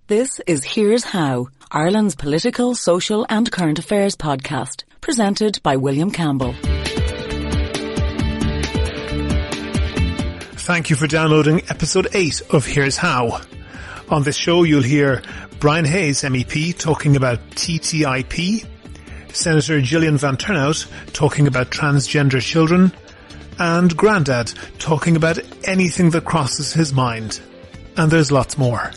This is Here's How, Ireland's political, social and current affairs podcast, presented by William Campbell. Thank you for downloading episode 8 of Here's How. On this show you'll hear Brian Hayes, MEP, talking about TTIP, Senator Gillian Van Turnhout talking about transgender children, and Grandad talking about anything that crosses his mind. And there's lots more.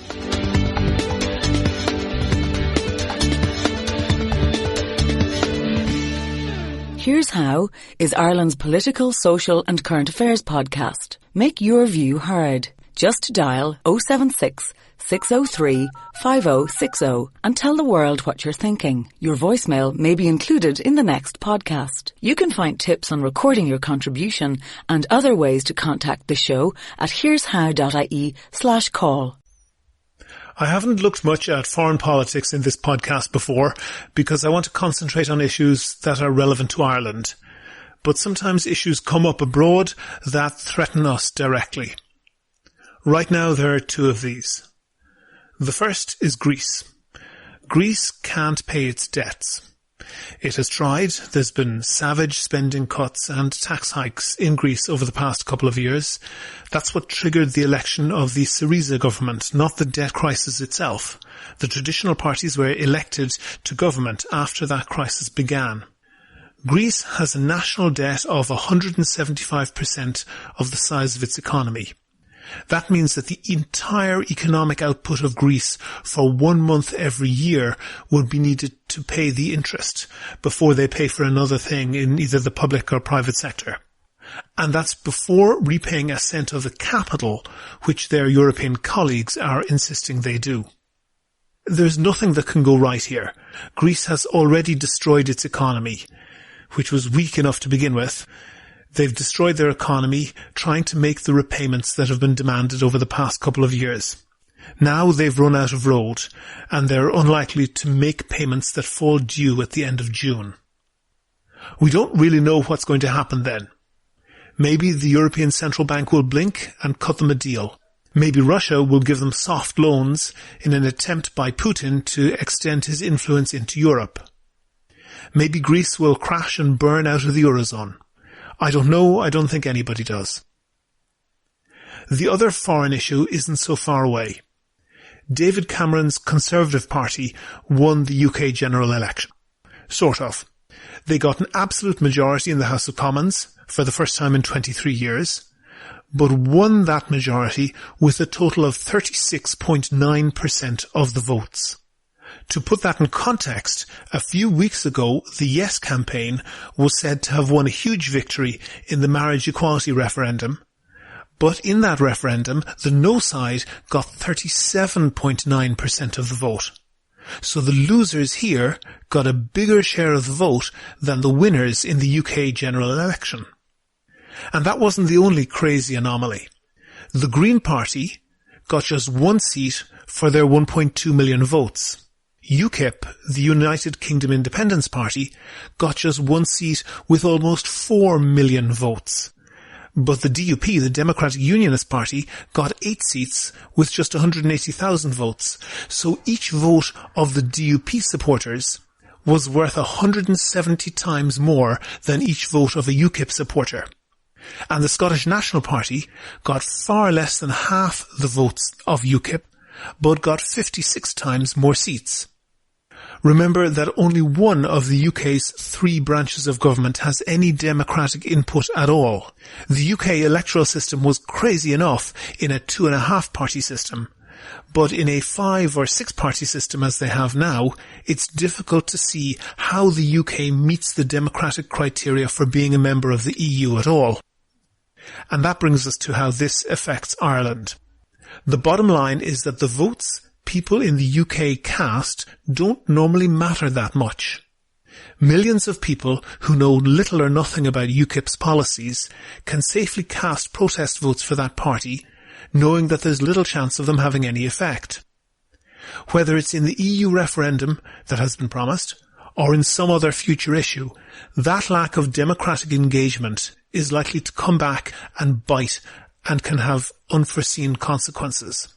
Here's How is Ireland's political, social and current affairs podcast. Make your view heard. Just dial 076 603 5060 and tell the world what you're thinking. Your voicemail may be included in the next podcast. You can find tips on recording your contribution and other ways to contact the show at here'show.ie/call. I haven't looked much at foreign politics in this podcast before because I want to concentrate on issues that are relevant to Ireland. But sometimes issues come up abroad that threaten us directly. Right now there are two of these. The first is Greece. Greece can't pay its debts. It has tried. There's been savage spending cuts and tax hikes in Greece over the past couple of years. That's what triggered the election of the Syriza government, not the debt crisis itself. The traditional parties were elected to government after that crisis began. Greece has a national debt of 175% of the size of its economy. That means that the entire economic output of Greece for 1 month every year would be needed to pay the interest before they pay for another thing in either the public or private sector. And that's before repaying a cent of the capital, which their European colleagues are insisting they do. There's nothing that can go right here. Greece has already destroyed its economy, which was weak enough to begin with. They've destroyed their economy trying to make the repayments that have been demanded over the past couple of years. Now they've run out of road, and they're unlikely to make payments that fall due at the end of June. We don't really know what's going to happen then. Maybe the European Central Bank will blink and cut them a deal. Maybe Russia will give them soft loans in an attempt by Putin to extend his influence into Europe. Maybe Greece will crash and burn out of the Eurozone. I don't know. I don't think anybody does. The other foreign issue isn't so far away. David Cameron's Conservative Party won the UK general election. Sort of. They got an absolute majority in the House of Commons for the first time in 23 years, but won that majority with a total of 36.9% of the votes. To put that in context, a few weeks ago, the Yes campaign was said to have won a huge victory in the marriage equality referendum. But in that referendum, the No side got 37.9% of the vote. So the losers here got a bigger share of the vote than the winners in the UK general election. And that wasn't the only crazy anomaly. The Green Party got just one seat for their 1.2 million votes. UKIP, the United Kingdom Independence Party, got just one seat with almost 4 million votes. But the DUP, the Democratic Unionist Party, got 8 seats with just 180,000 votes. So each vote of the DUP supporters was worth 170 times more than each vote of a UKIP supporter. And the Scottish National Party got far less than half the votes of UKIP, but got 56 times more seats. Remember that only one of the UK's 3 branches of government has any democratic input at all. The UK electoral system was crazy enough in a 2.5-party system, but in a 5 or 6-party system as they have now, it's difficult to see how the UK meets the democratic criteria for being a member of the EU at all. And that brings us to how this affects Ireland. The bottom line is that the votes people in the UK cast don't normally matter that much. Millions of people who know little or nothing about UKIP's policies can safely cast protest votes for that party, knowing that there's little chance of them having any effect. Whether it's in the EU referendum that has been promised, or in some other future issue, that lack of democratic engagement is likely to come back and bite and can have unforeseen consequences.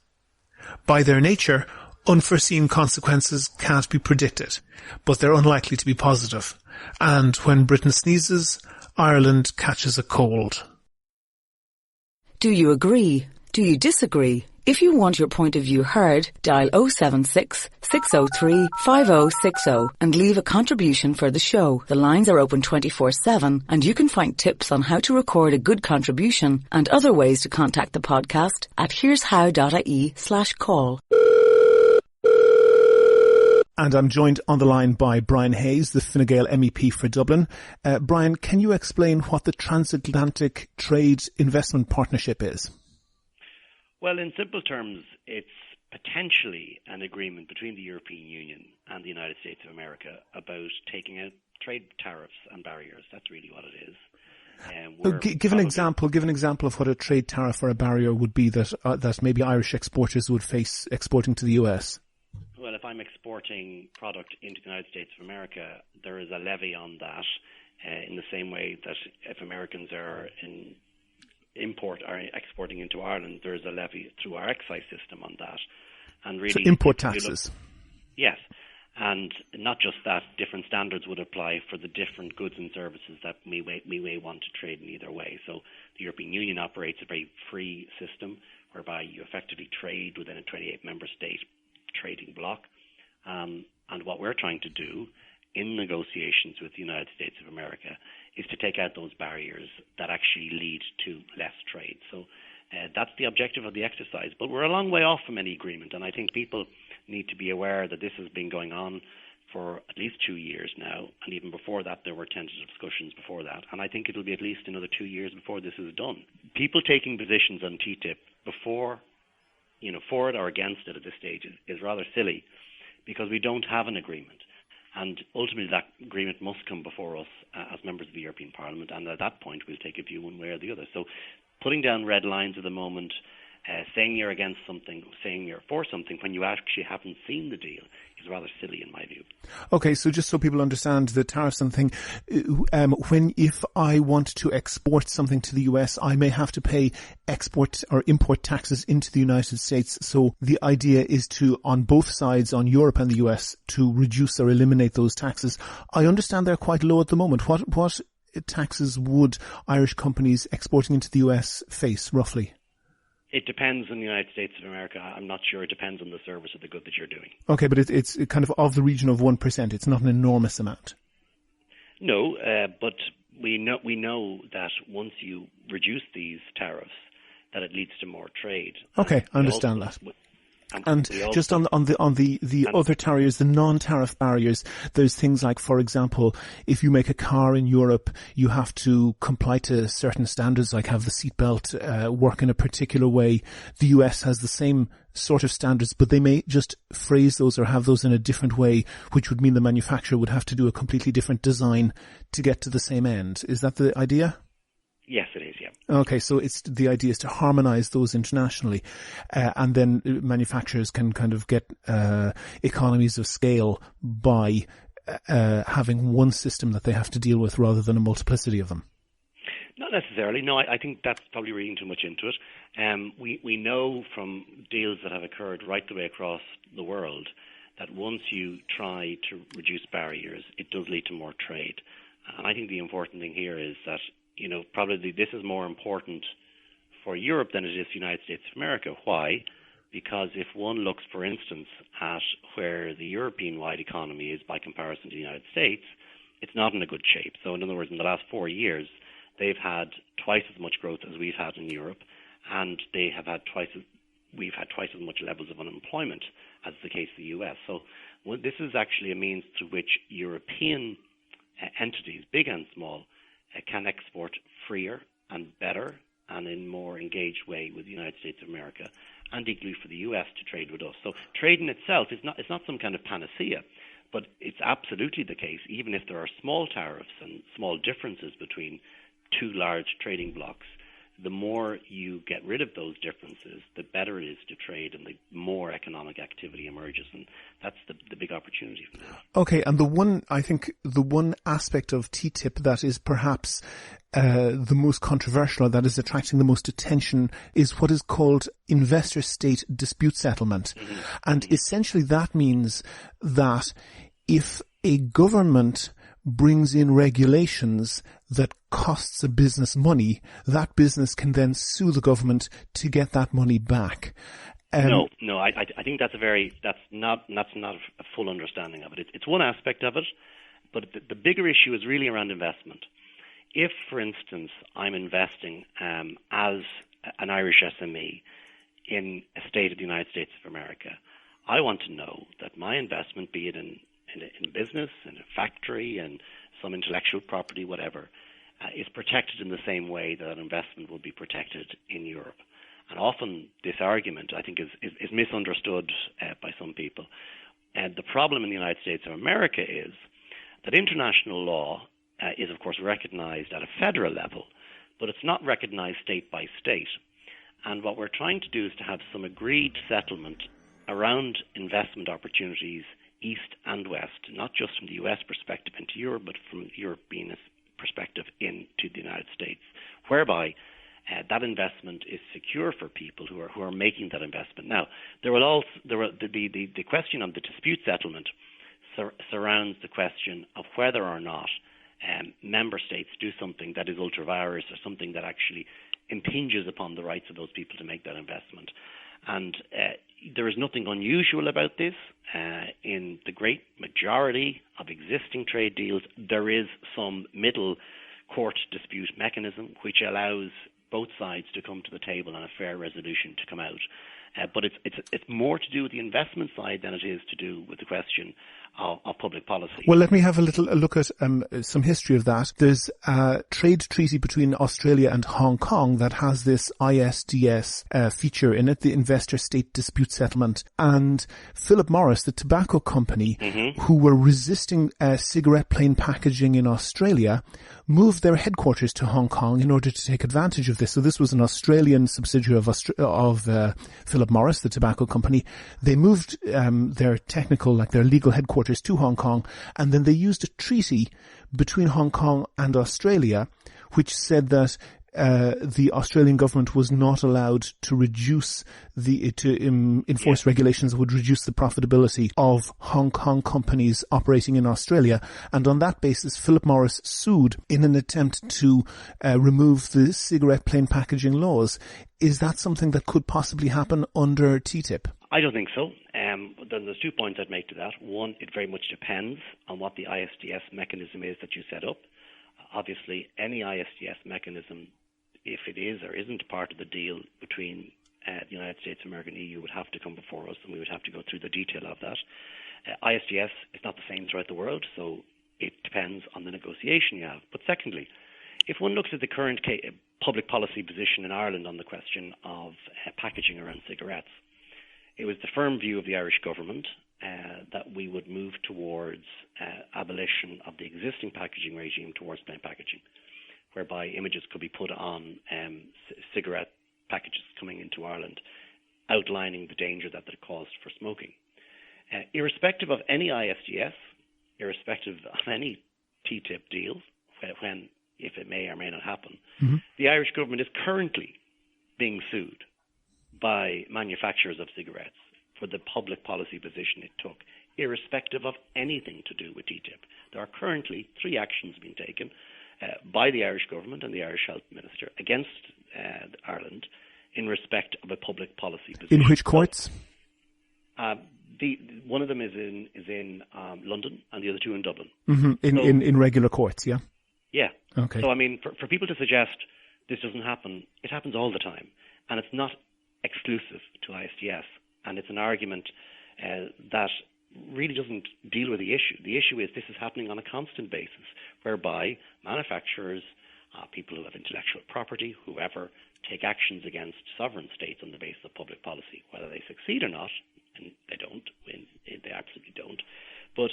By their nature, Unforeseen consequences can't be predicted, but they're unlikely to be positive. And when Britain sneezes, Ireland catches a cold. Do you agree? Do you disagree? If you want your point of view heard, dial 076 603 5060 and leave a contribution for the show. The lines are open 24/7 and you can find tips on how to record a good contribution and other ways to contact the podcast at here'show.ie/call. And I'm joined on the line by Brian Hayes, the Fine Gael MEP for Dublin. Brian, can you explain what the Transatlantic Trade Investment Partnership is? Well, in simple terms, it's potentially an agreement between the European Union and the United States of America about taking out trade tariffs and barriers. That's really what it is. Give an example of what a trade tariff or a barrier would be that maybe Irish exporters would face exporting to the US. Well, if I'm exporting product into the United States of America, there is a levy on that in the same way that if Americans are exporting into Ireland, there is a levy through our excise system on that. And really, so import taxes. Yes. And not just that, different standards would apply for the different goods and services that we may want to trade in either way. So the European Union operates a very free system whereby you effectively trade within a 28-member state trading bloc. And what we're trying to do in negotiations with the United States of America is to take out those barriers that actually lead to less trade. So that's the objective of the exercise. But we're a long way off from any agreement, and I think people need to be aware that this has been going on for at least 2 years now, and even before that there were tentative discussions before that, and I think it'll be at least another 2 years before this is done. People taking positions on TTIP before, for it or against it at this stage is rather silly, because we don't have an agreement. And ultimately that agreement must come before us as members of the European Parliament, and at that point we'll take a view one way or the other. So putting down red lines at the moment, saying you're against something, saying you're for something when you actually haven't seen the deal is rather silly in my view. Okay, so just so people understand the tariffs and thing, if I want to export something to the US, I may have to pay export or import taxes into the United States. So the idea is to, on both sides, on Europe and the US, to reduce or eliminate those taxes. I understand they're quite low at the moment. What taxes would Irish companies exporting into the US face, roughly? It depends on the United States of America. I'm not sure. It depends on the service of the good that you're doing. Okay, but it's kind of the region of 1%. It's not an enormous amount. No, but we know that once you reduce these tariffs, that it leads to more trade. Okay, I understand that. And just on the other barriers, the non-tariff barriers, there's things like, for example, if you make a car in Europe, you have to comply to certain standards, like have the seatbelt work in a particular way. The US has the same sort of standards, but they may just phrase those or have those in a different way, which would mean the manufacturer would have to do a completely different design to get to the same end. Is that the idea? Yes, it is, yeah. Okay, so the idea is to harmonise those internationally, and then manufacturers can kind of get economies of scale by having one system that they have to deal with rather than a multiplicity of them. Not necessarily. No, I think that's probably reading too much into it. We know from deals that have occurred right the way across the world that once you try to reduce barriers, it does lead to more trade. And I think the important thing here is that probably this is more important for Europe than it is the United States of America. Why? Because if one looks, for instance, at where the European-wide economy is by comparison to the United States, it's not in a good shape. So in other words, in the last 4 years, they've had twice as much growth as we've had in Europe, and we've had twice as much levels of unemployment as is the case in the US. So this is actually a means through which European entities, big and small, can export freer and better and in more engaged way with the United States of America, and equally for the US to trade with us. So trade in itself is not some kind of panacea, but it's absolutely the case, even if there are small tariffs and small differences between two large trading blocs, the more you get rid of those differences, the better it is to trade and the more economic activity emerges. And that's the big opportunity for that. Okay, and the one aspect of TTIP that is perhaps the most controversial, that is attracting the most attention, is what is called investor-state dispute settlement. Mm-hmm. And essentially that means that if a government brings in regulations that costs a business money, that business can then sue the government to get that money back. No, I think that's not a full understanding of it. It's one aspect of it, but the bigger issue is really around investment. If, for instance, I'm investing as an Irish SME in a state of the United States of America, I want to know that my investment, be it in business, in a factory, and some intellectual property, whatever, is protected in the same way that an investment will be protected in Europe. And often this argument, I think, is misunderstood by some people. And the problem in the United States of America is that international law is, of course, recognized at a federal level, but it's not recognized state by state. And what we're trying to do is to have some agreed settlement around investment opportunities east and west, not just from the US perspective into Europe, but from European perspective into the United States, whereby that investment is secure for people who are making that investment. Now, the question on the dispute settlement surrounds the question of whether or not member states do something that is ultra vires or something that actually impinges upon the rights of those people to make that investment. And there is nothing unusual about this. In the great majority of existing trade deals, there is some middle court dispute mechanism which allows both sides to come to the table and a fair resolution to come out. But it's more to do with the investment side than it is to do with the question of public policy. Well, let me have a look at some history of that. There's a trade treaty between Australia and Hong Kong that has this ISDS feature in it, the investor-state dispute settlement. And Philip Morris, the tobacco company, who were resisting cigarette plain packaging in Australia, moved their headquarters to Hong Kong in order to take advantage of this. So this was an Australian subsidiary of Philip Morris, the tobacco company. They moved their legal headquarters to Hong Kong, and then they used a treaty between Hong Kong and Australia which said that the Australian government was not allowed to enforce regulations that would reduce the profitability of Hong Kong companies operating in Australia. And on that basis, Philip Morris sued in an attempt to remove the cigarette plain packaging laws. Is that something that could possibly happen under TTIP? I don't think so. Then there's 2 points I'd make to that. One, it very much depends on what the ISDS mechanism is that you set up. Obviously, any ISDS mechanism, if it is or isn't part of the deal between the United States of America and EU, would have to come before us, and we would have to go through the detail of that. ISDS is not the same throughout the world, so it depends on the negotiation you have. But secondly, if one looks at the current public policy position in Ireland on the question of packaging around cigarettes, it was the firm view of the Irish government that we would move towards abolition of the existing packaging regime towards plain packaging, whereby images could be put on cigarette packages coming into Ireland, outlining the danger that it caused for smoking. Irrespective of any ISDS, irrespective of any TTIP deal, if it may or may not happen, the Irish government is currently being sued by manufacturers of cigarettes for the public policy position it took, irrespective of anything to do with TTIP. There are currently 3 actions being taken by the Irish government and the Irish Health Minister against Ireland in respect of a public policy position. In which courts? One of them is in London and the other 2 in Dublin. In regular courts, yeah? Yeah. Okay. So, I mean, for people to suggest this doesn't happen, it happens all the time. And it's not exclusive to ISDS. And it's an argument that really doesn't deal with the issue. The issue is this is happening on a constant basis, whereby manufacturers, people who have intellectual property, whoever, take actions against sovereign states on the basis of public policy. Whether they succeed or not, and they don't, they absolutely don't. But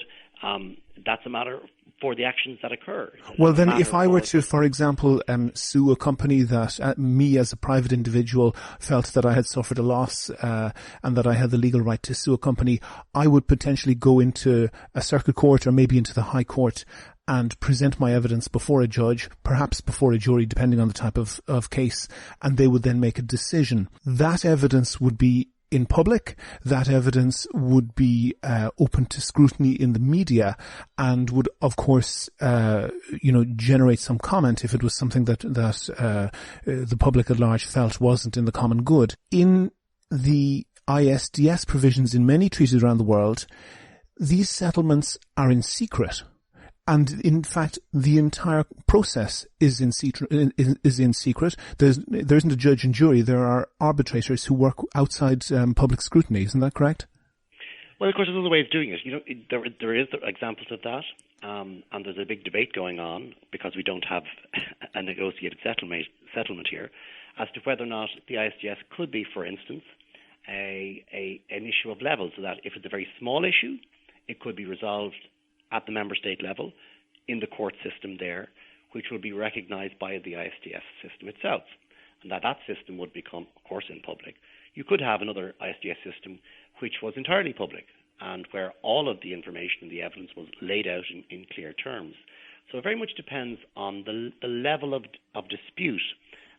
that's a matter for the actions that occur. Well, then, if I were to, for example, sue a company that me as a private individual felt that I had suffered a loss and that I had the legal right to sue a company, I would potentially go into a circuit court or maybe into the High Court and present my evidence before a judge, perhaps before a jury, depending on the type of case, and they would then make a decision. That evidence would be in public, that evidence would be open to scrutiny in the media and would, of course, generate some comment if it was something that the public at large felt wasn't in the common good. In the ISDS provisions in many treaties around the world, these settlements are in secret. And in fact, the entire process is in secret. There isn't a judge and jury. There are arbitrators who work outside public scrutiny. Isn't that correct? Well, of course, there's other ways of doing it. There is examples of that, and there's a big debate going on because we don't have a negotiated settlement here as to whether or not the ISDS could be, for instance, an issue of level, so that if it's a very small issue, it could be resolved at the member state level in the court system there, which will be recognised by the ISDS system itself. And that system would become, of course, in public. You could have another ISDS system which was entirely public and where all of the information and the evidence was laid out in clear terms. So it very much depends on the level of dispute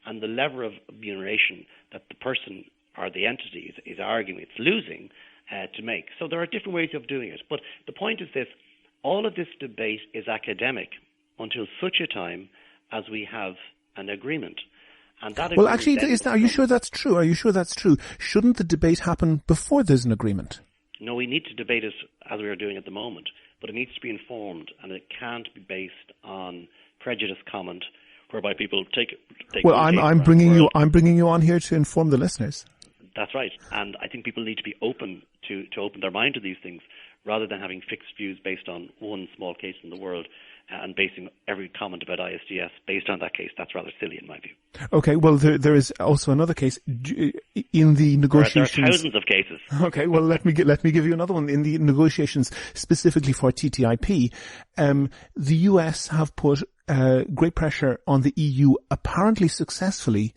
and the level of remuneration that the person or the entity is arguing it's losing to make. So there are different ways of doing it. But the point is this: all of this debate is academic until such a time as we have an agreement. And that well, actually, are you sure that's true? Are you sure that's true? Shouldn't the debate happen before there's an agreement? No, we need to debate it as we are doing at the moment, but it needs to be informed, and it can't be based on prejudice comment, whereby people take. Well, I'm bringing you on here to inform the listeners. That's right, and I think people need to be open to open their mind to these things, rather than having fixed views based on one small case in the world and basing every comment about ISDS based on that case. That's rather silly in my view. Okay, well, there is also another case in the negotiations. There are thousands of cases. Okay, well, let me give you another one. In the negotiations specifically for TTIP, the US have put great pressure on the EU, apparently successfully,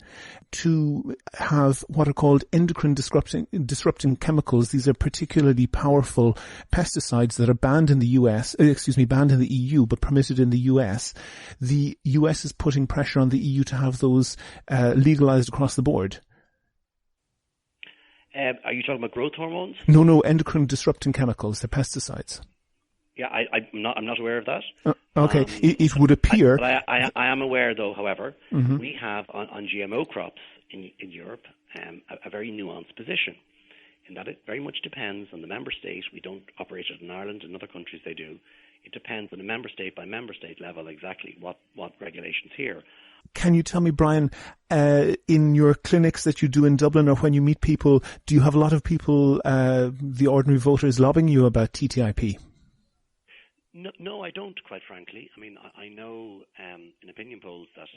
to have what are called endocrine-disrupting chemicals. These are particularly powerful pesticides that are banned in the banned in the EU, but permitted in the US. The US is putting pressure on the EU to have those legalized across the board. Are you talking about growth hormones? No, endocrine-disrupting chemicals. They're pesticides. Yeah, I'm not aware of that. Okay, it would appear. I am aware, though. However, mm-hmm. we have on GMO crops in Europe a very nuanced position, in that it very much depends on the member state. We don't operate it in Ireland; in other countries they do. It depends on a member state by member state level exactly what regulations here. Can you tell me, Brian, in your clinics that you do in Dublin, or when you meet people, do you have a lot of people, the ordinary voters, lobbying you about TTIP? No, I don't, quite frankly. I mean, I know in opinion polls that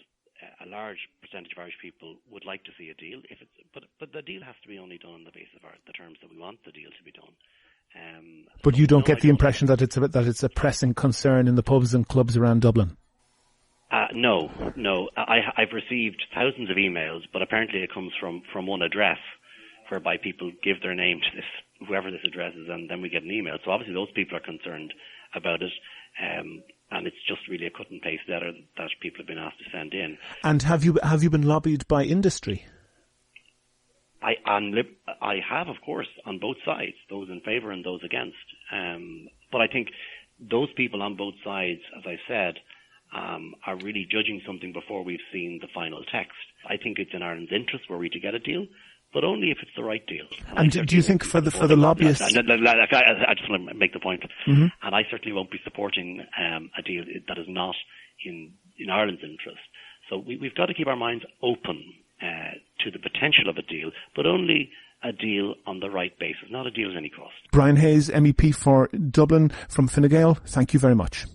a large percentage of Irish people would like to see a deal, but the deal has to be only done on the basis of the terms that we want the deal to be done. But you don't get the impression that it's a pressing concern in the pubs and clubs around Dublin? No. I've received thousands of emails, but apparently it comes from one address, whereby people give their name to whoever this address is, and then we get an email. So obviously those people are concerned about it, and it's just really a cut and paste letter that people have been asked to send in. And have you been lobbied by industry? I have, of course, on both sides, those in favour and those against. But I think those people on both sides, as I said, are really judging something before we've seen the final text. I think it's in Ireland's interest were we to get a deal, but only if it's the right deal. And do you think for the lobbyists? I just want to make the point, mm-hmm. and I certainly won't be supporting a deal that is not in Ireland's interest. So we've got to keep our minds open to the potential of a deal, but only a deal on the right basis, not a deal at any cost. Brian Hayes, MEP for Dublin from Fine Gael, thank you very much.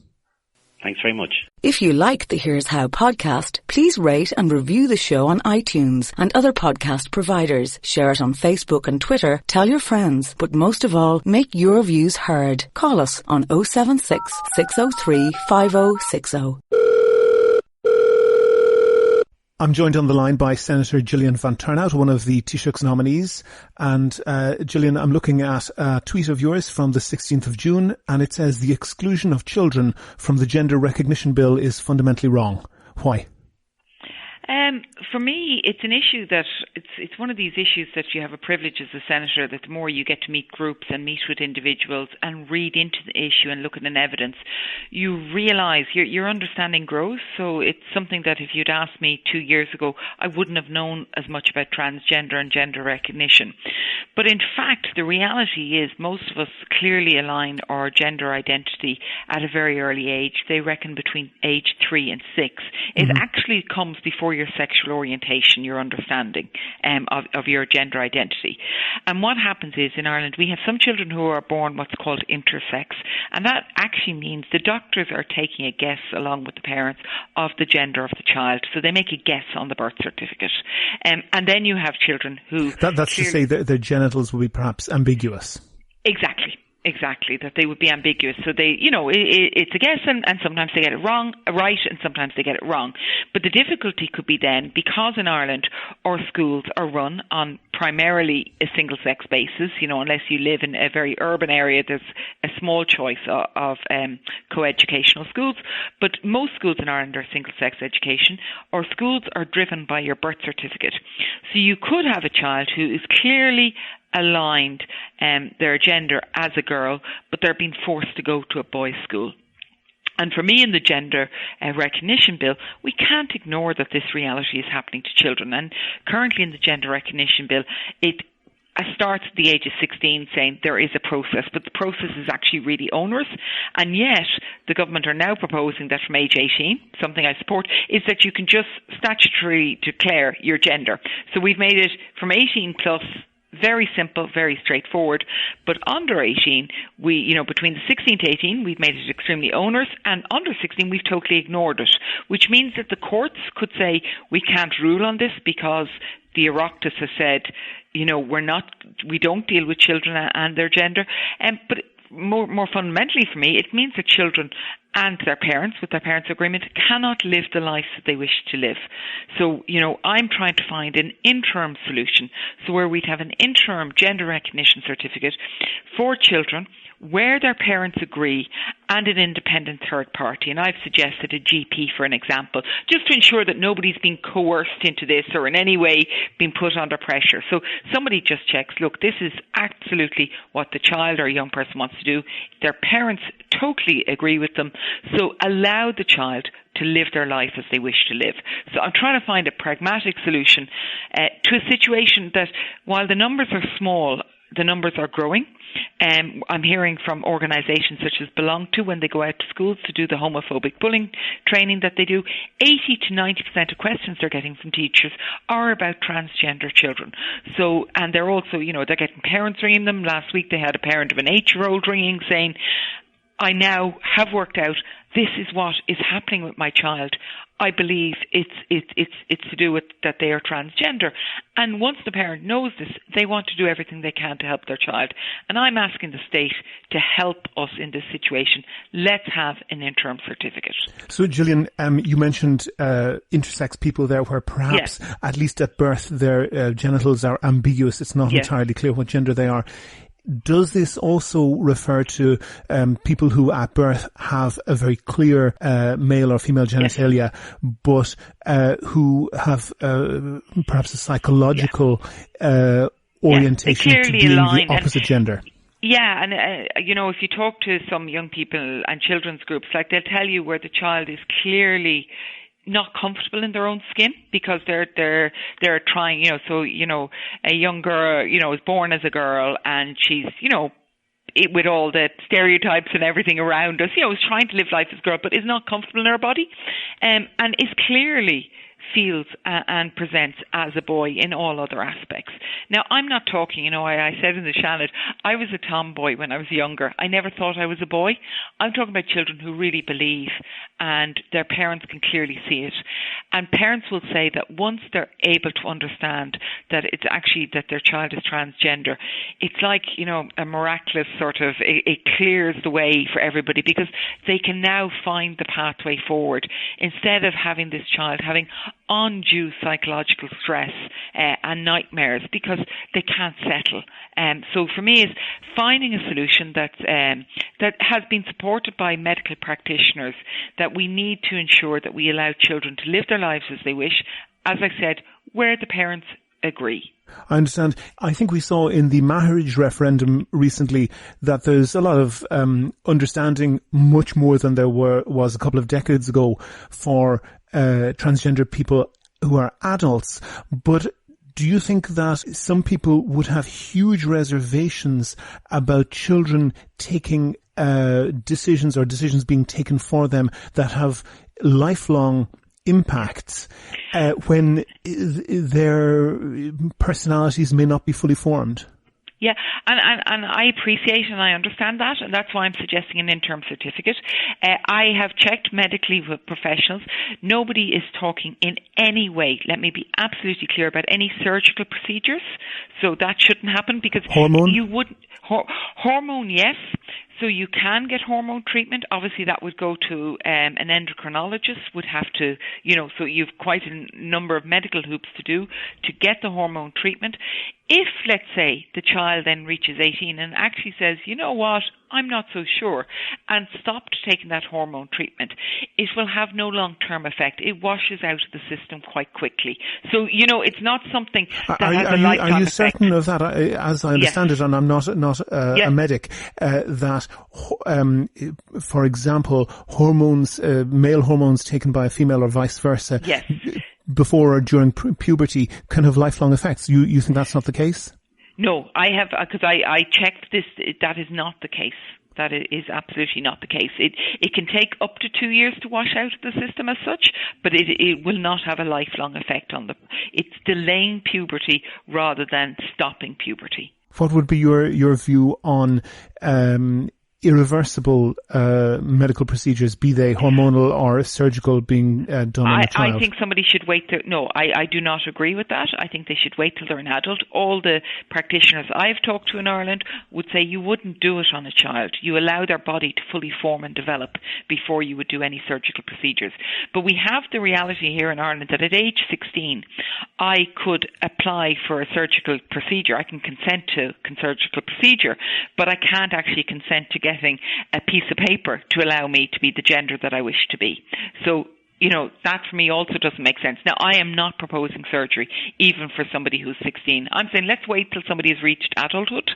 Thanks very much. If you like the Here's How podcast, please rate and review the show on iTunes and other podcast providers. Share it on Facebook and Twitter. Tell your friends. But most of all, make your views heard. Call us on 076 603 5060. I'm joined on the line by Senator Gillian van Turnhout, one of the Taoiseach's nominees. And Gillian, I'm looking at a tweet of yours from the 16th of June, and it says the exclusion of children from the gender recognition bill is fundamentally wrong. Why? For me, it's an issue that it's one of these issues that you have a privilege as a senator, that the more you get to meet groups and meet with individuals and read into the issue and look at an evidence, you realise your understanding grows. So it's something that if you'd asked me 2 years ago, I wouldn't have known as much about transgender and gender recognition. But in fact, the reality is most of us clearly align our gender identity at a very early age. They reckon between age 3 and 6. It actually comes before your sexual orientation, your understanding of your gender identity. And what happens is in Ireland, we have some children who are born what's called intersex. And that actually means the doctors are taking a guess along with the parents of the gender of the child. So they make a guess on the birth certificate. And then you have children who... That's to say that their genitals will be perhaps ambiguous. Exactly, that they would be ambiguous. So they, it's a guess, and sometimes they get it right, and sometimes they get it wrong. But the difficulty could be then, because in Ireland our schools are run on primarily a single-sex basis, unless you live in a very urban area, there's a small choice of co-educational schools. But most schools in Ireland are single-sex education. Our schools are driven by your birth certificate. So you could have a child who is clearly aligned their gender as a girl, but they're being forced to go to a boys' school. And for me, in the gender recognition bill, we can't ignore that this reality is happening to children. And currently in the gender recognition bill, it starts at the age of 16 saying there is a process, but the process is actually really onerous. And yet the government are now proposing that from age 18, something I support, is that you can just statutorily declare your gender. So we've made it from 18 plus, very simple, very straightforward. But under 18, between the 16 to 18, we've made it extremely onerous, and under 16, we've totally ignored it, which means that the courts could say we can't rule on this because the Oireachtas has said, we don't deal with children and their gender. But more fundamentally for me, it means that children and their parents, with their parents' agreement, cannot live the life that they wish to live. So, I'm trying to find an interim solution, so where we'd have an interim gender recognition certificate for children where their parents agree and an independent third party. And I've suggested a GP, for an example, just to ensure that nobody's being coerced into this or in any way being put under pressure. So somebody just checks, look, this is absolutely what the child or young person wants to do. Their parents totally agree with them. So allow the child to live their life as they wish to live. So I'm trying to find a pragmatic solution to a situation that, while the numbers are small, the numbers are growing. I'm hearing from organisations such as Belong To, when they go out to schools to do the homophobic bullying training that they do, 80 to 90% of questions they're getting from teachers are about transgender children. So, and they're also, they're getting parents ringing them. Last week they had a parent of an 8-year-old ringing saying, I now have worked out this is what is happening with my child. I believe it's to do with that they are transgender. And once the parent knows this, they want to do everything they can to help their child. And I'm asking the state to help us in this situation. Let's have an interim certificate. So, Gillian, you mentioned intersex people there where perhaps, at least at birth, their genitals are ambiguous. It's not entirely clear what gender they are. Does this also refer to people who at birth have a very clear male or female genitalia, but who have perhaps a psychological orientation to being the opposite gender? Yeah, and if you talk to some young people and children's groups, like, they'll tell you where the child is clearly not comfortable in their own skin because they're trying, a young girl, is born as a girl and she's, with all the stereotypes and everything around us, is trying to live life as a girl but is not comfortable in her body, and is clearly feels and presents as a boy in all other aspects. Now, I'm not talking, I said in the Shannon, I was a tomboy when I was younger. I never thought I was a boy. I'm talking about children who really believe and their parents can clearly see it. And parents will say that once they're able to understand that it's actually that their child is transgender, it's like, a miraculous sort of, it clears the way for everybody because they can now find the pathway forward instead of having this child having undue psychological stress and nightmares because they can't settle. So for me, is finding a solution that has been supported by medical practitioners, that we need to ensure that we allow children to live their lives as they wish, as I said, where the parents agree. I understand. I think we saw in the marriage referendum recently that there's a lot of understanding, much more than there was a couple of decades ago, for transgender people who are adults. But do you think that some people would have huge reservations about children taking decisions or decisions being taken for them that have lifelong impacts when their personalities may not be fully formed? Yeah, and I appreciate and I understand that, and that's why I'm suggesting an interim certificate. I have checked medically with professionals. Nobody is talking in any way, let me be absolutely clear, about any surgical procedures. So that shouldn't happen because you wouldn't. Hormone, yes. So you can get hormone treatment. Obviously, that would go to an endocrinologist, would have to, so you've quite a number of medical hoops to do to get the hormone treatment. If, let's say, the child then reaches 18 and actually says, you know what, I'm not so sure, and stopped taking that hormone treatment, it will have no long-term effect. It washes out of the system quite quickly. So, it's not something that has a lifetime effect. Are you certain of that? As I understand it, and I'm not a medic, that, for example, hormones, male hormones taken by a female or vice versa, yes, before or during puberty can have lifelong effects. You think that's not the case? No, I have, because I checked this. That is not the case. That is absolutely not the case. It can take up to 2 years to wash out of the system as such, but it will not have a lifelong effect on it's delaying puberty rather than stopping puberty. What would be your view on irreversible medical procedures, be they hormonal or surgical, being done on a child? I think somebody should wait. I do not agree with that. I think they should wait till they're an adult. All the practitioners I've talked to in Ireland would say you wouldn't do it on a child. You allow their body to fully form and develop before you would do any surgical procedures. But we have the reality here in Ireland that at age 16, I could apply for a surgical procedure. I can consent to a surgical procedure, but I can't actually consent to getting a piece of paper to allow me to be the gender that I wish to be. So, that for me also doesn't make sense. Now, I am not proposing surgery, even for somebody who's 16. I'm saying let's wait till somebody has reached adulthood.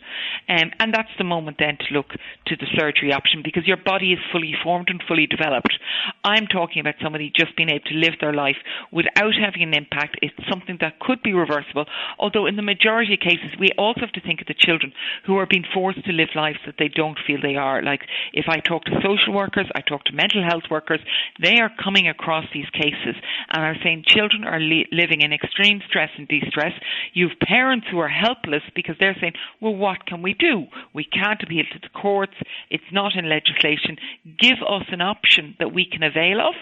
And that's the moment then to look to the surgery option, because your body is fully formed and fully developed. I'm talking about somebody just being able to live their life without having an impact. It's something that could be reversible, although in the majority of cases, we also have to think of the children who are being forced to live lives that they don't feel they are. Like, if I talk to social workers, I talk to mental health workers, they are coming across these cases and are saying children are living in extreme stress and distress. You have parents who are helpless because they're saying, well, what can we do? We can't appeal to the courts. It's not in legislation. Give us an option that we can avail of,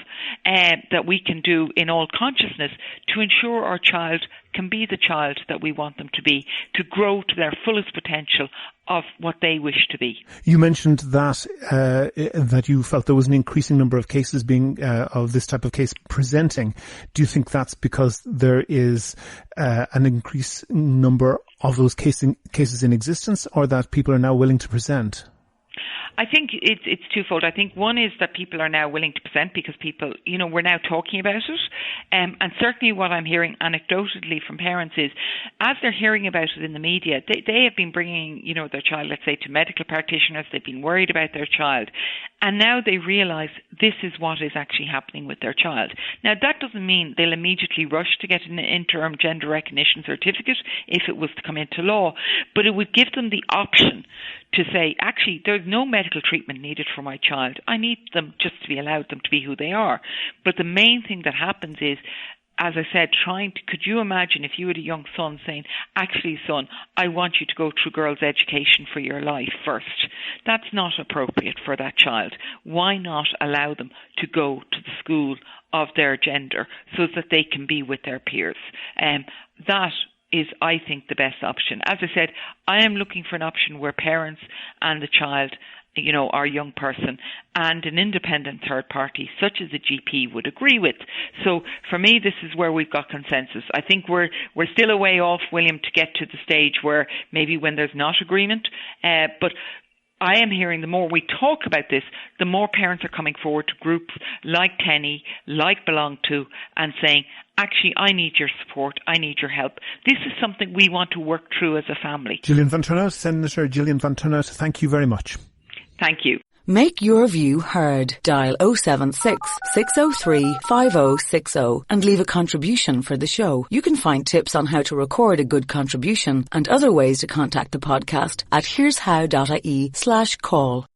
that we can do in all consciousness to ensure our child can be the child that we want them to be, to grow to their fullest potential of what they wish to be. You mentioned that that you felt there was an increasing number of cases being of this type of case presenting. Do you think that's because there is an increased number of those cases in existence, or that people are now willing to present? I think it's twofold. I think one is that people are now willing to present because people, we're now talking about it. And certainly what I'm hearing anecdotally from parents is, as they're hearing about it in the media, they have been bringing, their child, let's say, to medical practitioners. They've been worried about their child. And now they realize this is what is actually happening with their child. Now, that doesn't mean they'll immediately rush to get an interim gender recognition certificate if it was to come into law, but it would give them the option to say, actually, there's no medical treatment needed for my child. I need them just to be allowed them to be who they are. But the main thing that happens is, as I said, could you imagine if you had a young son saying, actually, son, I want you to go through girls' education for your life first. That's not appropriate for that child. Why not allow them to go to the school of their gender so that they can be with their peers? That is, I think, the best option. As I said, I am looking for an option where parents and the child, our young person, and an independent third party, such as a GP, would agree with. So for me, this is where we've got consensus. I think we're still a way off, William, to get to the stage where maybe when there's not agreement, but I am hearing the more we talk about this, the more parents are coming forward to groups like Tenny, like Belong To, and saying, actually, I need your support, I need your help. This is something we want to work through as a family. Gillian Van Turnhout, Senator Gillian Van Turnhout, thank you very much. Thank you. Make your view heard. Dial 076 603 5060 and leave a contribution for the show. You can find tips on how to record a good contribution and other ways to contact the podcast at here'show.ie/call.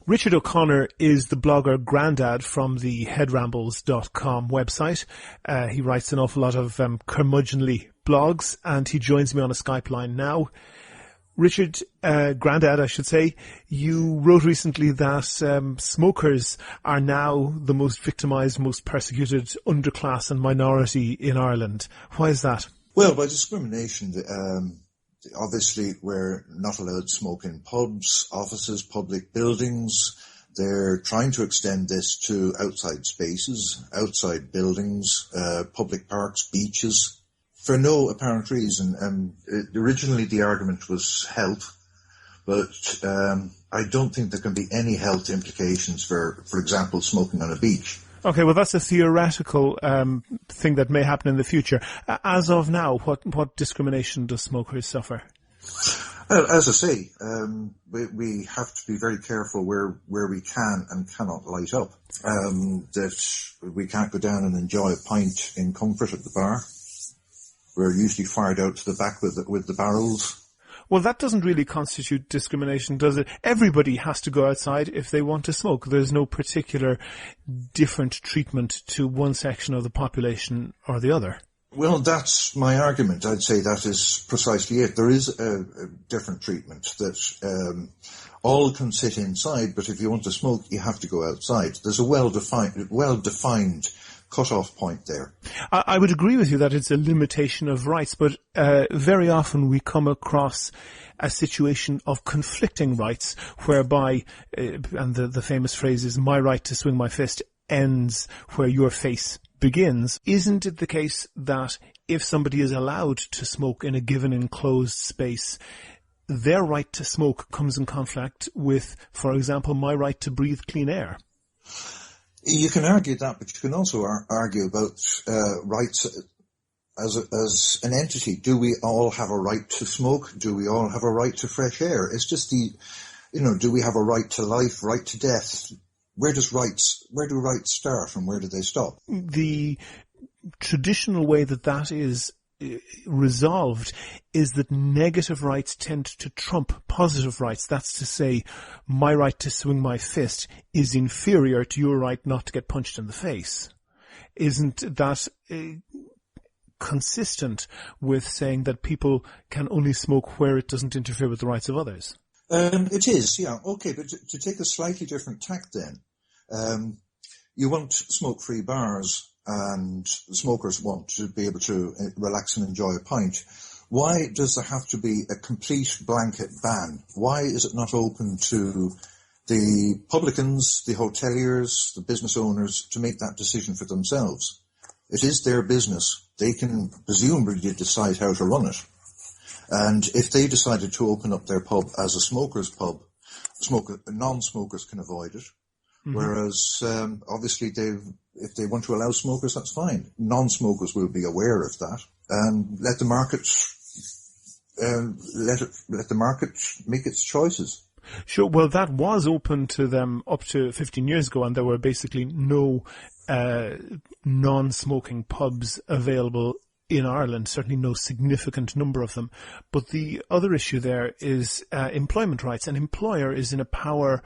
Richard O'Connor is the blogger Grandad from the headrambles.com website. He writes an awful lot of curmudgeonly blogs, and he joins me on a Skype line now. Richard, Grandad, I should say, you wrote recently that smokers are now the most victimised, most persecuted underclass and minority in Ireland. Why is that? Well, by discrimination, obviously we're not allowed to smoke in pubs, offices, public buildings. They're trying to extend this to outside spaces, outside buildings, public parks, beaches, for no apparent reason. Originally the argument was health, but I don't think there can be any health implications for example, smoking on a beach. Okay, well, that's a theoretical thing that may happen in the future. As of now, what discrimination does smokers suffer? Well, as I say, we have to be very careful where we can and cannot light up. That we can't go down and enjoy a pint in comfort at the bar. We're usually fired out to the back with the barrels. Well, that doesn't really constitute discrimination, does it? Everybody has to go outside if they want to smoke. There's no particular different treatment to one section of the population or the other. Well, that's my argument. I'd say that is precisely it. There is a different treatment that all can sit inside, but if you want to smoke, you have to go outside. There's a well-defined cut-off point there. I would agree with you that it's a limitation of rights, but very often we come across a situation of conflicting rights whereby, and the famous phrase is, my right to swing my fist ends where your face begins. Isn't it the case that if somebody is allowed to smoke in a given enclosed space, their right to smoke comes in conflict with, for example, my right to breathe clean air? You can argue that, but you can also argue about rights as an entity. Do we all have a right to smoke? Do we all have a right to fresh air? It's just do we have a right to life, right to death? Where do rights start and where do they stop? The traditional way that is resolved is that negative rights tend to trump positive rights. That's to say, my right to swing my fist is inferior to your right not to get punched in the face. Isn't that consistent with saying that people can only smoke where it doesn't interfere with the rights of others? It is, yeah. Okay, but to take a slightly different tack then, you want smoke-free bars and smokers want to be able to relax and enjoy a pint. Why does there have to be a complete blanket ban? Why is it not open to the publicans, the hoteliers, the business owners to make that decision for themselves? It is their business. They can presumably decide how to run it. And if they decided to open up their pub as a smoker's pub, non-smokers can avoid it. Mm-hmm. Whereas, obviously, if they want to allow smokers, that's fine. Non-smokers will be aware of that, and let the market make its choices. Sure. Well, that was open to them up to 15 years ago, and there were basically no non-smoking pubs available in Ireland, certainly no significant number of them. But the other issue there is employment rights. An employer is in a power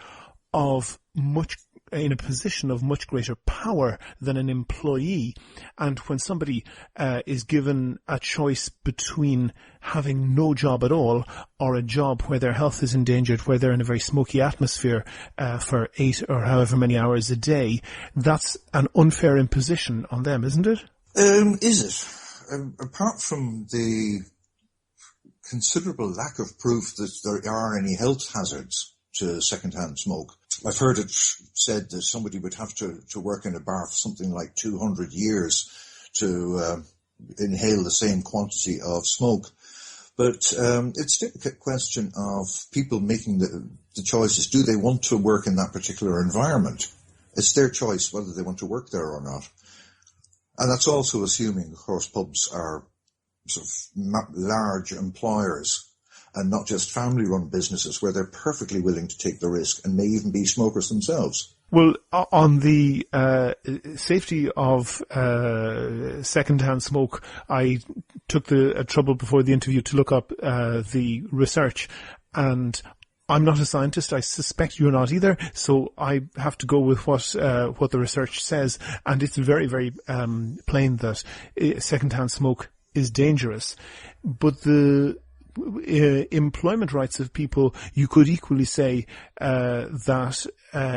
of much in a position of much greater power than an employee. And when somebody is given a choice between having no job at all or a job where their health is endangered, where they're in a very smoky atmosphere for 8 or however many hours a day, that's an unfair imposition on them, isn't it? Is it? Apart from the considerable lack of proof that there are any health hazards to second-hand smoke, I've heard it said that somebody would have to work in a bar for something like 200 years to inhale the same quantity of smoke. But it's still a question of people making the choices. Do they want to work in that particular environment? It's their choice whether they want to work there or not. And that's also assuming, of course, pubs are sort of large employers and not just family-run businesses where they're perfectly willing to take the risk and may even be smokers themselves. Well, on the safety of second-hand smoke, I took the trouble before the interview to look up the research, and I'm not a scientist. I suspect you're not either, so I have to go with what the research says, and it's very, very plain that second-hand smoke is dangerous. But the employment rights of people, you could equally say that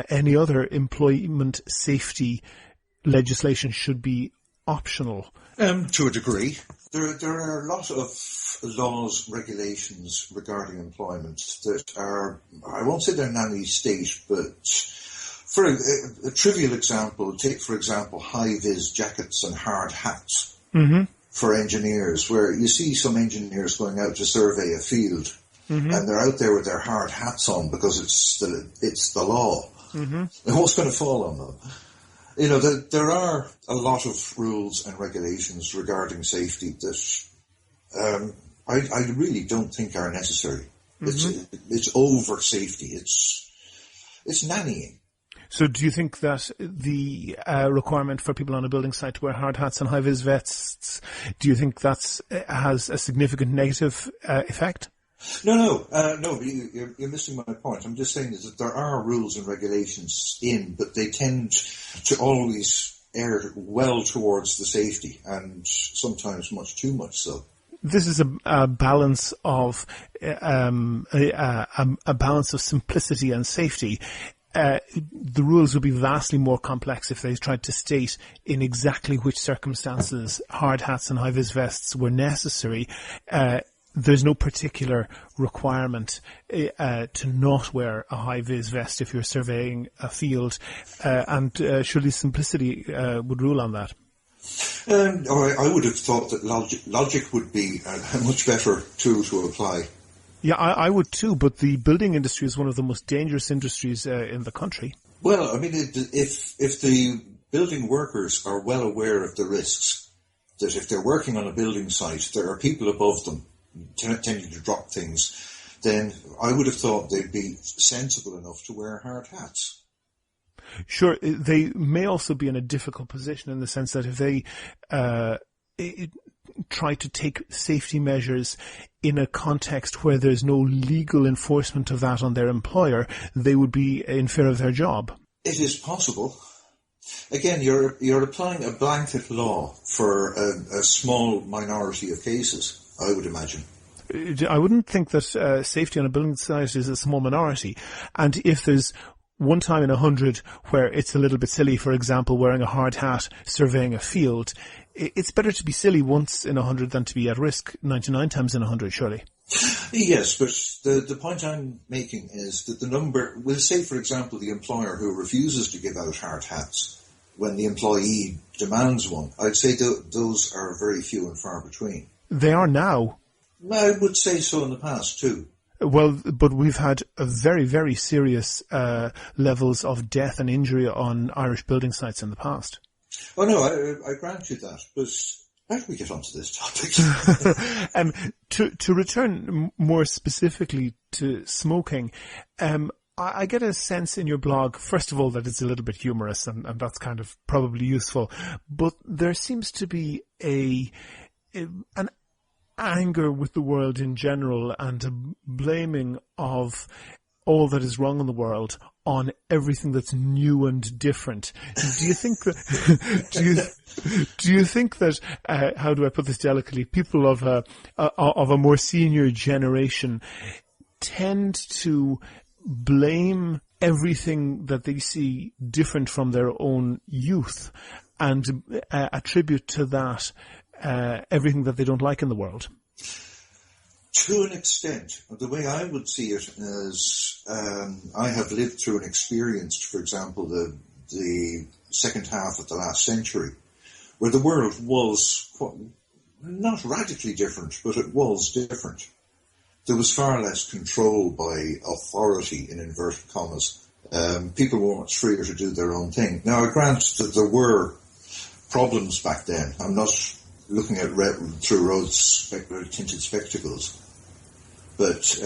any other employment safety legislation should be optional. To a degree. There are a lot of laws, regulations regarding employment that are, I won't say they're nanny state, but for a trivial example, take, for example, high-vis jackets and hard hats. Mm-hmm. For engineers, where you see some engineers going out to survey a field, mm-hmm. and they're out there with their hard hats on because it's the law. Mm-hmm. And what's going to fall on them? You know, there are a lot of rules and regulations regarding safety that I really don't think are necessary. Mm-hmm. It's over safety. It's nannying. So do you think that the requirement for people on a building site to wear hard hats and high-vis vests, do you think that has a significant negative effect? No, you're missing my point. I'm just saying that there are rules and regulations but they tend to always err well towards the safety, and sometimes much too much so. This is a balance of a balance of simplicity and safety. The rules would be vastly more complex if they tried to state in exactly which circumstances hard hats and high-vis vests were necessary. There's no particular requirement to not wear a high-vis vest if you're surveying a field, and surely simplicity would rule on that. I would have thought that logic would be a much better tool to apply. Yeah, I would too, but the building industry is one of the most dangerous industries in the country. Well, I mean, if the building workers are well aware of the risks, that if they're working on a building site, there are people above them tending to drop things, then I would have thought they'd be sensible enough to wear hard hats. Sure, they may also be in a difficult position in the sense that if they try to take safety measures in a context where there's no legal enforcement of that on their employer, they would be in fear of their job. It is possible. Again, you're applying a blanket law for a small minority of cases, I would imagine. I wouldn't think that safety on a building site is a small minority. And if there's one time in 100 where it's a little bit silly, for example, wearing a hard hat, surveying a field, it's better to be silly once in 100 than to be at risk 99 times in 100, surely. Yes, but the point I'm making is that the number, we'll say, for example, the employer who refuses to give out hard hats when the employee demands one, I'd say those are very few and far between. They are now. I would say so in the past, too. Well, but we've had a very, very serious levels of death and injury on Irish building sites in the past. Oh, no, I grant you that, but how do we get onto this topic? To return more specifically to smoking, I get a sense in your blog, first of all, that it's a little bit humorous, and that's kind of probably useful, but there seems to be an anger with the world in general and a blaming of all that is wrong in the world on everything that's new and different. Do you think that, do you think that, how do I put this delicately, people of a more senior generation tend to blame everything that they see different from their own youth and attribute to that everything that they don't like in the world? To an extent. The way I would see it is, I have lived through and experienced, for example, the second half of the last century, where the world was not radically different, but it was different. There was far less control by authority, in inverted commas. People were much freer to do their own thing. Now, I grant that there problems back then. I'm not looking at through rose-tinted spectacles. But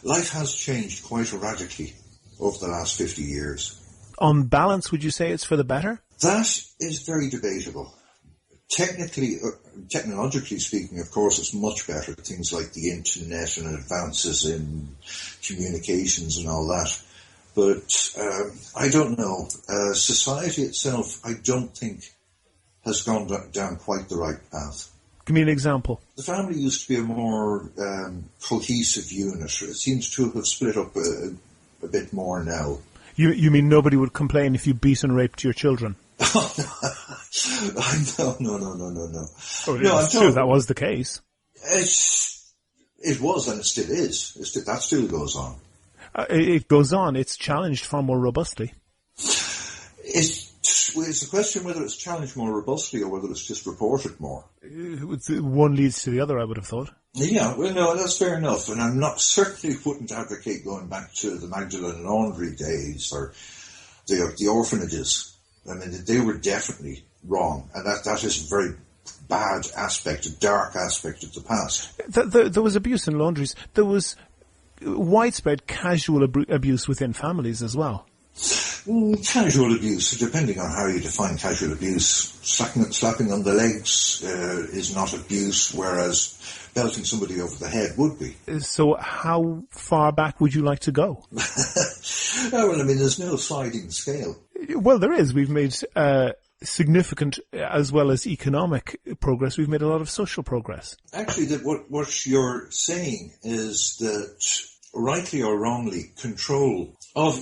life has changed quite radically over the last 50 years. On balance, would you say it's for the better? That is very debatable. Technologically speaking, of course, it's much better. Things like the internet and advances in communications and all that. But I don't know. Society itself, I don't think, has gone down quite the right path. Give me an example. The family used to be a more cohesive unit. It seems to have split up a bit more now. You mean nobody would complain if you beat and raped your children? No. Oh, no, I'm sure that was the case. It was, and it still is. That still goes on. It goes on. It's challenged far more robustly. It's a question whether it's challenged more robustly or whether it's just reported more. One leads to the other, I would have thought. Yeah, well, no, that's fair enough. And I'm certainly wouldn't advocate going back to the Magdalene Laundry days or the orphanages. I mean, they were definitely wrong. And that is a very bad aspect, a dark aspect of the past. There was abuse in laundries. There was widespread casual abuse within families as well. Casual abuse, depending on how you define casual abuse. Slapping on the legs is not abuse, whereas belting somebody over the head would be. So how far back would you like to go? Well, I mean, there's no sliding scale. Well, there is. We've made significant, as well as economic progress, we've made a lot of social progress. Actually, what you're saying is that, rightly or wrongly, control of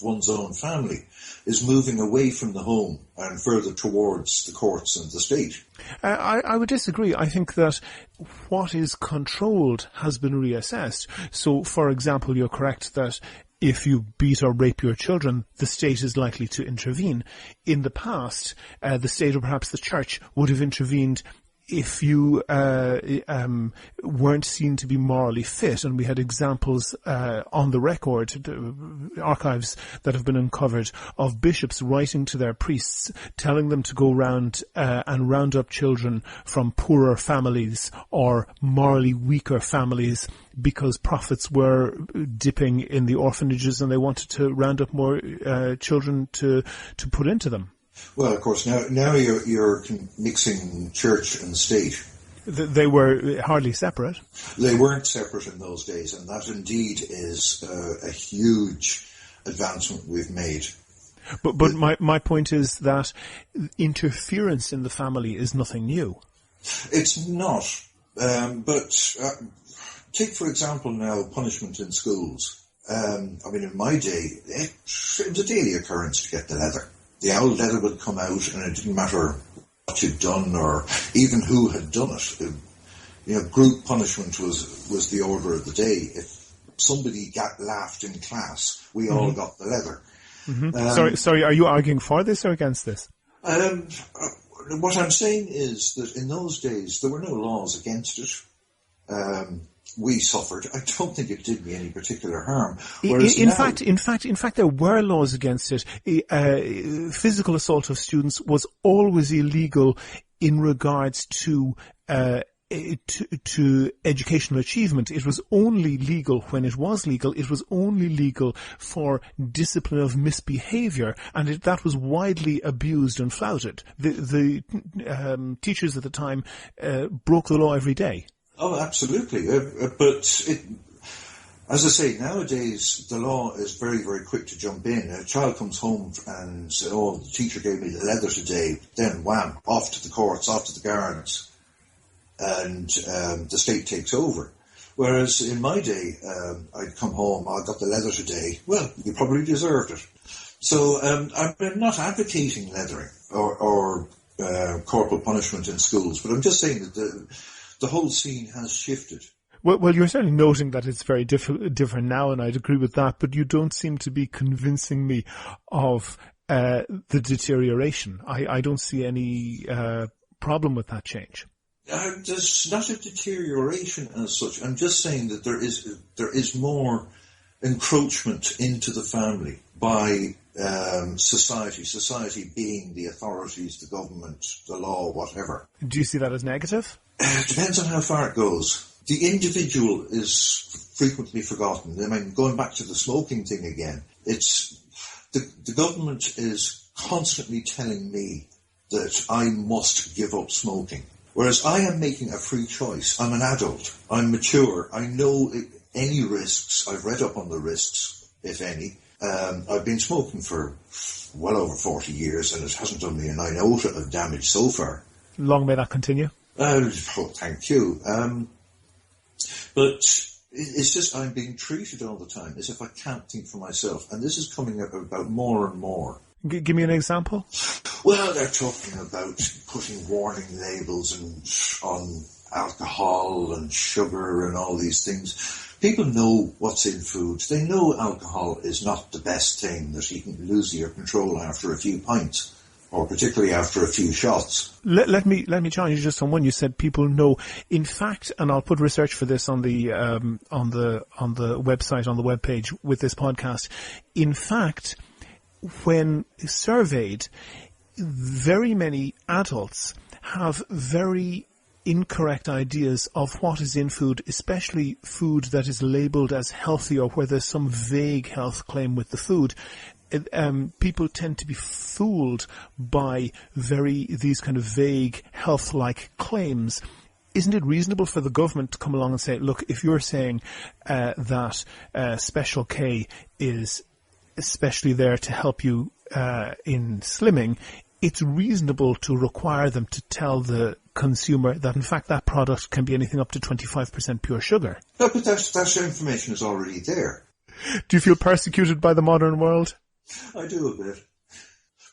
one's own family is moving away from the home and further towards the courts and the state. I would disagree. I think that what is controlled has been reassessed. So, for example, you're correct that if you beat or rape your children, the state is likely to intervene. In the past, the state or perhaps the church would have intervened if you weren't seen to be morally fit, and we had examples on the record, archives that have been uncovered, of bishops writing to their priests, telling them to go round and round up children from poorer families or morally weaker families because prophets were dipping in the orphanages and they wanted to round up more children to put into them. Well, of course, now you're mixing church and state. They were hardly separate. They weren't separate in those days, and that indeed is a huge advancement we've made. But my point is that interference in the family is nothing new. It's not. But take, for example, now punishment in schools. I mean, in my day, it was a daily occurrence to get the leather. The old leather would come out, and it didn't matter what you'd done or even who had done it. Group punishment was the order of the day. If somebody laughed in class, we all got the leather. Mm-hmm. Sorry, are you arguing for this or against this? What I'm saying is that in those days there were no laws against it. We suffered. I don't think it did me any particular harm. In fact, there were laws against it. Physical assault of students was always illegal in regards to educational achievement. It was only legal when it was legal. It was only legal for discipline of misbehaviour, and that was widely abused and flouted. The teachers at the time broke the law every day. Oh, absolutely. But As I say, nowadays the law is very, very quick to jump in. A child comes home and says, "Oh, the teacher gave me the leather today." Then wham, off to the courts, off to the guards, and the state takes over. Whereas in my day, I'd come home, "I got the leather today." Well, you probably deserved it. So I'm not advocating leathering or corporal punishment in schools, but I'm just saying that the whole scene has shifted. Well, you're certainly noting that it's very different now, and I'd agree with that, but you don't seem to be convincing me of the deterioration. I don't see any problem with that change. There's not a deterioration as such. I'm just saying that there is more encroachment into the family by society being the authorities, the government, the law, whatever. Do you see that as negative? It depends on how far it goes. The individual is frequently forgotten. I mean, going back to the smoking thing again, it's the government is constantly telling me that I must give up smoking. Whereas I am making a free choice. I'm an adult. I'm mature. I know any risks. I've read up on the risks, if any. I've been smoking for well over 40 years, and it hasn't done me an iota of damage so far. Long may that continue. Thank you. But it's just I'm being treated all the time as if I can't think for myself. And this is coming about more and more. Give me an example. Well, they're talking about putting warning labels on alcohol and sugar and all these things. People know what's in foods. They know alcohol is not the best thing, that you can lose your control after a few pints, or particularly after a few shots. Let me challenge you just on one. You said people know. In fact, and I'll put research for this on the website, on the webpage with this podcast. In fact, when surveyed, very many adults have very incorrect ideas of what is in food, especially food that is labelled as healthy or where there's some vague health claim with the food. People tend to be fooled by these kind of vague health-like claims. Isn't it reasonable for the government to come along and say, look, if you're saying that Special K is especially there to help you in slimming, it's reasonable to require them to tell the consumer that in fact that product can be anything up to 25% pure sugar? No, but that information is already there. Do you feel persecuted by the modern world? I do a bit.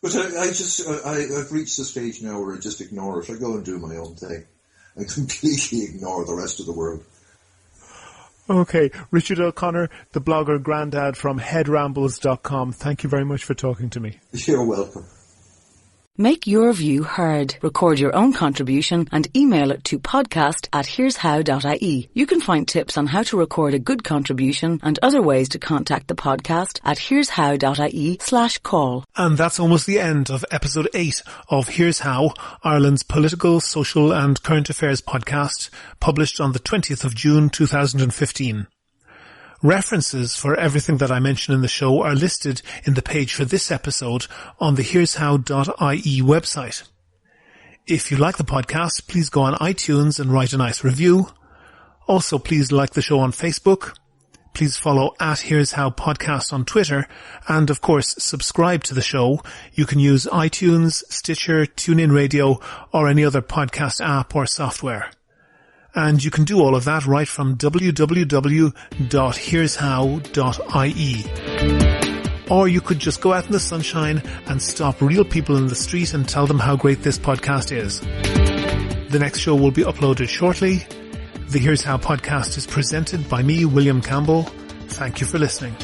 But I've reached the stage now where I just ignore it. I go and do my own thing. I completely ignore the rest of the world. Okay. Richard O'Connor, the blogger Grandad from headrambles.com. Thank you very much for talking to me. You're welcome. Make your view heard. Record your own contribution and email it to podcast@here'show.ie. You can find tips on how to record a good contribution and other ways to contact the podcast at here'show.ie/call. And that's almost the end of episode 8 of Here's How, Ireland's political, social and current affairs podcast, published on the 20th of June 2015. References for everything that I mention in the show are listed in the page for this episode on the here'show.ie website. If you like the podcast, please go on iTunes and write a nice review. Also, please like the show on Facebook. Please follow @Here'sHowPodcast on Twitter. And, of course, subscribe to the show. You can use iTunes, Stitcher, TuneIn Radio, or any other podcast app or software. And you can do all of that right from www.here'show.ie. Or you could just go out in the sunshine and stop real people in the street and tell them how great this podcast is. The next show will be uploaded shortly. The Here's How podcast is presented by me, William Campbell. Thank you for listening.